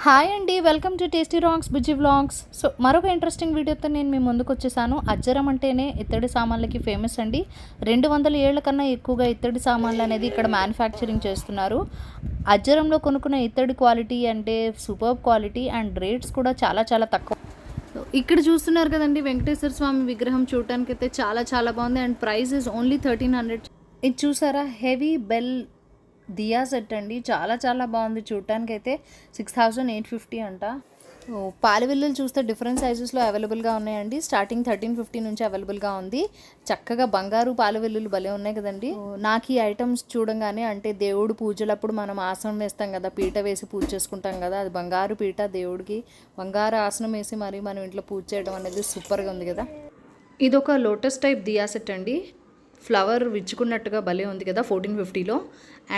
Hi అండి, welcome to tasty wrongs Bujji vlogs. So మరొక interesting వీడియోతో నేను మీ ముందుకు వచ్చేసాను. అజ్జరం అంటేనే ఇత్తడి సామాన్లకి ఫేమస్ అండి. 200 ఏళ్ల కన్నా ఎక్కువగా ఇత్తడి సామాన్లు అనేది ఇక్కడ మ్యానుఫ్యాక్చరింగ్ చేస్తున్నారు. అజ్జరంలో కొనుక్కున్న ఇత్తడి క్వాలిటీ అంటే సూపర్ క్వాలిటీ అండ్ రేట్స్ కూడా చాలా చాలా తక్కువ. ఇక్కడ చూస్తున్నారు కదండి, వెంకటేశ్వర స్వామి విగ్రహం చూడటానికి అయితే చాలా చాలా బాగుంది అండ్ ప్రైస్ ఇస్ ఓన్లీ 1300. ఇది చూసారా, హెవీ బెల్ దియా సెట్ అండి, చాలా చాలా బాగుంది. చూడటానికి అయితే 6850 అంట. పాలవెల్లులు చూస్తే డిఫరెంట్ సైజెస్లో అవైలబుల్గా ఉన్నాయండి. స్టార్టింగ్ 1350 నుంచి అవైలబుల్గా ఉంది. చక్కగా బంగారు పాలవెల్లులు భలే ఉన్నాయి కదండి. నాకు ఈ ఐటమ్స్ చూడంగానే, అంటే దేవుడు పూజలప్పుడు మనం ఆసనం వేస్తాం కదా, పీట వేసి పూజ చేసుకుంటాం కదా, అది బంగారు పీట, దేవుడికి బంగారు ఆసనం వేసి మరి మనం ఇంట్లో పూజ చేయడం అనేది సూపర్గా ఉంది కదా. ఇది ఒక లోటస్ టైప్ దియా సెట్ అండి. ఫ్లవర్ విచ్చుకున్నట్టుగా భలే ఉంది కదా 1450లో.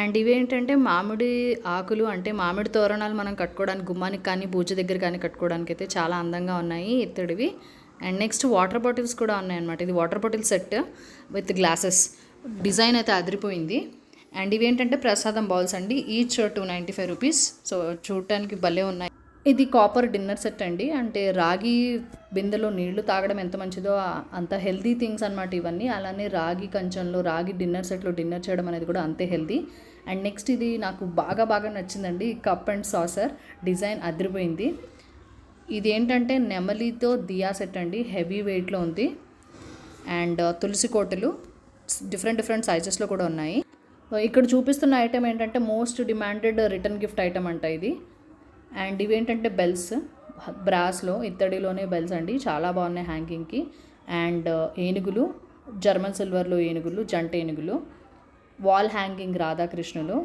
అండ్ ఇవేంటంటే మామిడి ఆకులు, అంటే మామిడి తోరణాలు మనం కట్టుకోవడానికి, గుమ్మానికి కానీ పూజ దగ్గర కానీ కట్టుకోవడానికి అయితే చాలా అందంగా ఉన్నాయి ఇత్తడివి. అండ్ నెక్స్ట్ వాటర్ బాటిల్స్ కూడా ఉన్నాయన్నమాట. ఇది water bottle set with glasses. Design అయితే అదిరిపోయింది. అండ్ ఇవేంటంటే ప్రసాదం బౌల్స్ అండి, ఈచ్ 295 రూపీస్. సో చూడటానికి భలే ఉన్నాయి. ఇది కాపర్ డిన్నర్ సెట్ అండి, అంటే రాగి బిందెలో నీళ్లు తాగడం ఎంత మంచిదో అంత హెల్తీ థింగ్స్ అనమాట ఇవన్నీ. అలానే రాగి కంచంలో, రాగి డిన్నర్ సెట్లో డిన్నర్ చేయడం అనేది కూడా అంతే హెల్తీ. అండ్ నెక్స్ట్ ఇది నాకు బాగా నచ్చిందండి, కప్ అండ్ సాసర్. డిజైన్ అదిరిపోయింది. ఇది ఏంటంటే నెమలితో దియా సెట్ అండి, హెవీ వెయిట్లో ఉంది. అండ్ తులసి కోటలు డిఫరెంట్ సైజెస్లో కూడా ఉన్నాయి. ఇక్కడ చూపిస్తున్న ఐటమ్ ఏంటంటే most demanded return gift item అంట ఇది. అండ్ ఇవేంటంటే బెల్స్, బ్రాస్లో ఇత్తడిలోనే బెల్స్ అండి, చాలా బాగున్నాయి హ్యాంగింగ్కి. అండ్ ఏనుగులు, జర్మన్ సిల్వర్లో ఏనుగులు, జంట ఏనుగులు, వాల్ హ్యాంగింగ్ రాధాకృష్ణులు.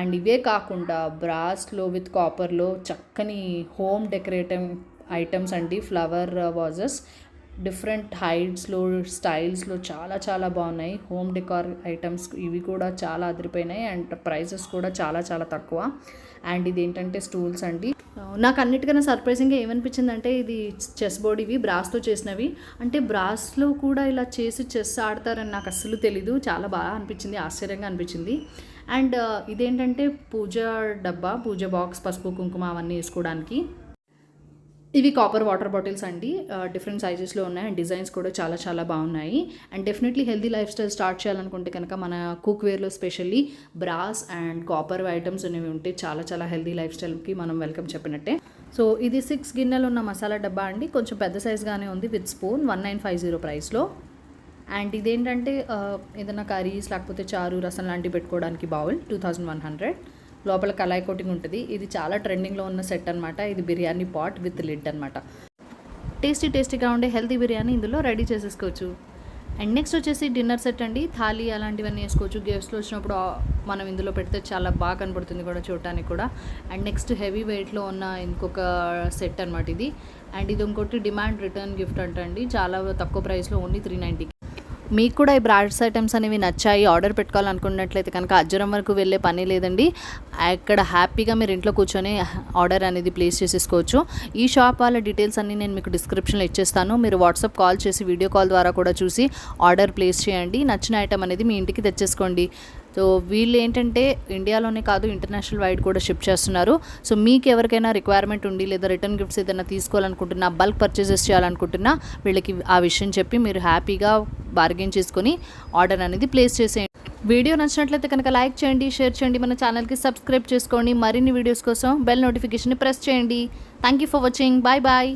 అండ్ ఇవే కాకుండా బ్రాస్లో విత్ కాపర్లో చక్కని హోమ్ డెకరేటివ్ ఐటమ్స్ అండి, ఫ్లవర్ వాజెస్, డిఫరెంట్ హైట్స్లో, స్టైల్స్లో చాలా చాలా బాగున్నాయి హోమ్ డెకార్ ఐటమ్స్. ఇవి కూడా చాలా అదిరిపోయినాయి అండ్ ప్రైసెస్ కూడా చాలా చాలా తక్కువ. అండ్ ఇది ఏంటంటే స్టూల్స్ అండి. నాకు అన్నిటికన్నా సర్ప్రైజింగ్గా ఏమనిపించిందంటే, ఇది చెస్ బోర్డ్, ఇవి బ్రాస్తో చేసినవి. అంటే బ్రాస్లో కూడా ఇలా చేసి చెస్ ఆడతారని నాకు అస్సలు తెలీదు. చాలా బాగా అనిపించింది, ఆశ్చర్యంగా అనిపించింది. అండ్ ఇదేంటంటే పూజ డబ్బా, పూజ బాక్స్, పసుపు కుంకుమ అవన్నీ వేసుకోవడానికి. ఇవి కాపర్ వాటర్ బాటిల్స్ అండి, డిఫరెంట్ సైజెస్లో ఉన్నాయి అండ్ డిజైన్స్ కూడా చాలా చాలా బాగున్నాయి. And definitely healthy lifestyle start చేయాలనుకుంటే కనుక మన కుక్వేర్లో specially brass and copper items అనేవి ఉంటే చాలా చాలా హెల్తీ లైఫ్ స్టైల్కి మనం వెల్కమ్ చెప్పినట్టే. సో ఇది 6 గిన్నెలు ఉన్న మసాలా డబ్బా అండి, కొంచెం పెద్ద సైజ్గానే ఉంది, విత్ స్పూన్, 1950 ప్రైస్లో. అండ్ ఇదేంటంటే ఏదైనా కర్రీస్ లేకపోతే చారు, రసం లాంటివి పెట్టుకోవడానికి బౌల్, 2100. లోపల కళాయి కోటింగ్ ఉంటుంది. ఇది చాలా ట్రెండింగ్లో ఉన్న సెట్ అనమాట. ఇది బిర్యానీ పాట్ విత్ లిడ్ అనమాట. టేస్టీగా ఉండే హెల్తీ బిర్యానీ ఇందులో రెడీ చేసేసుకోవచ్చు. అండ్ నెక్స్ట్ వచ్చేసి డిన్నర్ సెట్ అండి, థాలీ అలాంటివన్నీ వేసుకోవచ్చు. గెస్ట్లు వచ్చినప్పుడు మనం ఇందులో పెడితే చాలా బాగా కనబడుతుంది కూడా చూడటానికి కూడా. అండ్ నెక్స్ట్ హెవీ వెయిట్లో ఉన్న ఇంకొక సెట్ అనమాట ఇది. అండ్ ఇది ఇంకోటి డిమాండ్ రిటర్న్ గిఫ్ట్ అంటండి, చాలా తక్కువ ప్రైస్లో, ఓన్లీ 390. మీకు కూడా ఈ బ్రాడ్స్ ఐటమ్స్ అనేవి నచ్చాయి, ఆర్డర్ పెట్టుకోవాలనుకున్నట్లయితే కనుక అజ్జరం వరకు వెళ్ళే పని లేదండి. ఇక్కడ హ్యాపీగా మీరు ఇంట్లో కూర్చొని ఆర్డర్ అనేది ప్లేస్ చేసేసుకోవచ్చు. ఈ షాప్ వాళ్ళ డీటెయిల్స్ అన్నీ నేను మీకు డిస్క్రిప్షన్లో ఇచ్చేస్తాను. మీరు వాట్సాప్ కాల్ చేసి, వీడియో కాల్ ద్వారా కూడా చూసి ఆర్డర్ ప్లేస్ చేయండి. నచ్చిన ఐటమ్ అనేది మీ ఇంటికి తెచ్చేసుకోండి. సో వీళ్ళు ఏంటంటే ఇండియాలోనే కాదు, ఇంటర్నేషనల్ వైడ్ కూడా షిప్ చేస్తున్నారు. సో మీకు ఎవరికైనా రిక్వైర్మెంట్ ఉండి, లేదా రిటర్న్ గిఫ్ట్స్ ఏదైనా తీసుకోవాలనుకుంటున్నా, బల్క్ పర్చేసెస్ చేయాలనుకుంటున్నా, వీళ్ళకి ఆ విషయం చెప్పి మీరు హ్యాపీగా బార్గెన్ చేసుకొని ఆర్డర్ అనేది ప్లేస్ చేసేయండి. వీడియో నచ్చినట్లయితే కనుక లైక్ చేయండి, షేర్ చేయండి, మన ఛానల్కి సబ్స్క్రైబ్ చేసుకోండి. మరిన్ని వీడియోస్ కోసం బెల్ నోటిఫికేషన్ ప్రెస్ చేయండి. Thank you for watching. Bye bye.